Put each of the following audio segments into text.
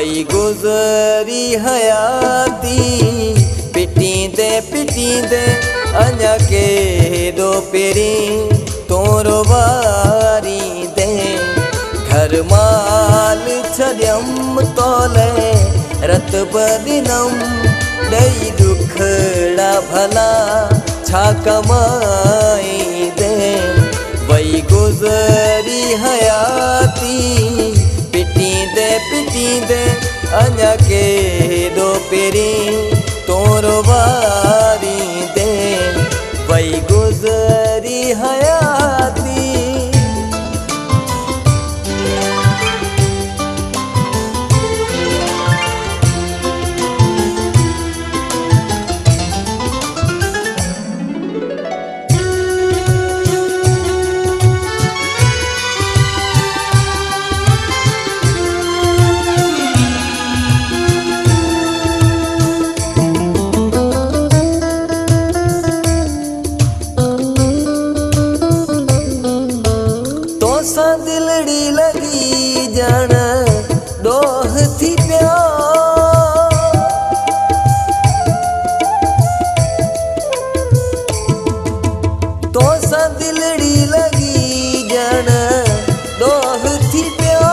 वही गुज़री हयाती पिटींदे अञा केॾो पहिरीं तोरो वारींदे घर माल छॾियमि तोले रतब ॾिनमि ॾेई ॾुखड़ा भला छा कमाईंदे वही गुज़री हयाती पिटींदे अञा केॾो पहिरीं तोरो वारींदे वही गुज़री हयाती। दिलड़ी लगी जण डोह थी पिया तो सा दिलड़ी लगी जण डोह थी पिया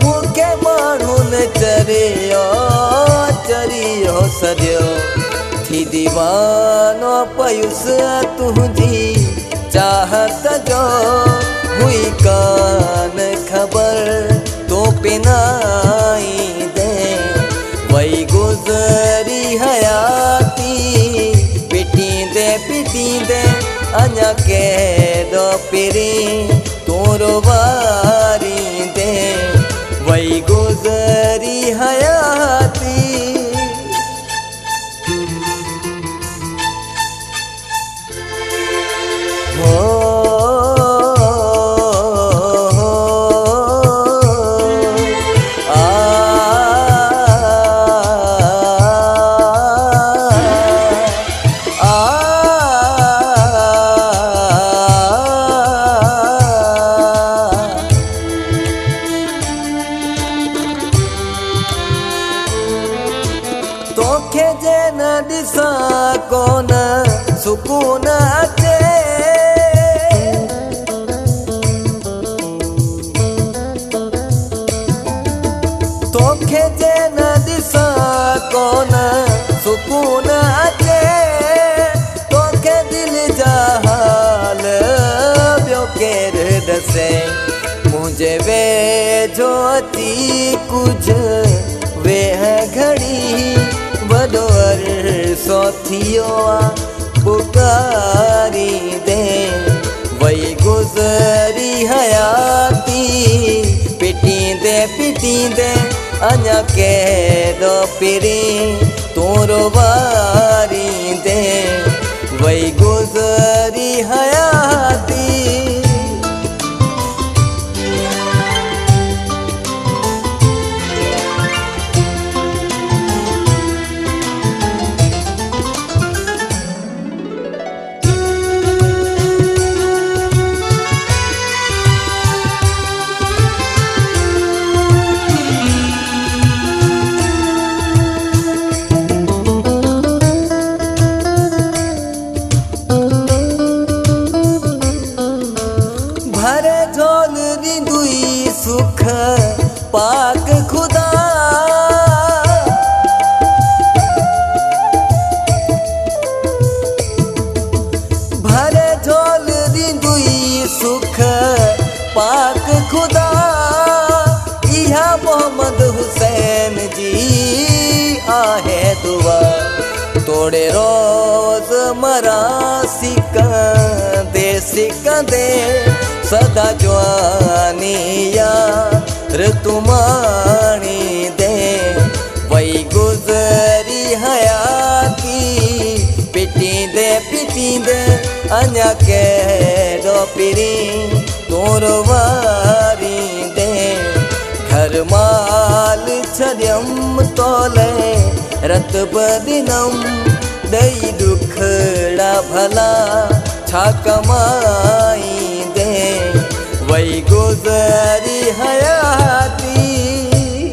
मूंखे माण्हू न चरियो सॼो थी दीवानो पयुसि तुंहिंजी चाहत जो हुई कान खबर तो पिनाईंदे वही गुज़री हयाती पिटींदे अञा केॾो पहिरीं तोरो वारींदे वही गुज़री हयाती। तोखे जे न ॾिसां कोन सुकून अचे तोखे जे न ॾिसां कोन सुकून अचे तोखे दिल जा हाल ॿियो केरु ॾसे मुंहिंजे वेझो अची कुझु वेह घड़ी वॾो अरसो थियो आहे पुकारींदे वही गुज़री हयाती पिटींदे अञा केॾो पहिरीं तोरो वारींदे वही गुज़री हयाती। भरे झोल ॾींदुई सुख पाक खुदा भरे झोल ॾींदुई सुख पाक खुदा इहा मोहम्मद हुसैन जी आहे दुआ तोड़े रोज़ मरा सिकंदे सदा जवानी यार तुमानी दे वही गुज़री हयाती पिटींदे अञा केॾो पहिरीं तोरो वारींदे घर माल छॾियमि तोले रतब ॾिनमि ॾेई ॾुखड़ा भला छा कमाईंदे वही गुज़री हयाती।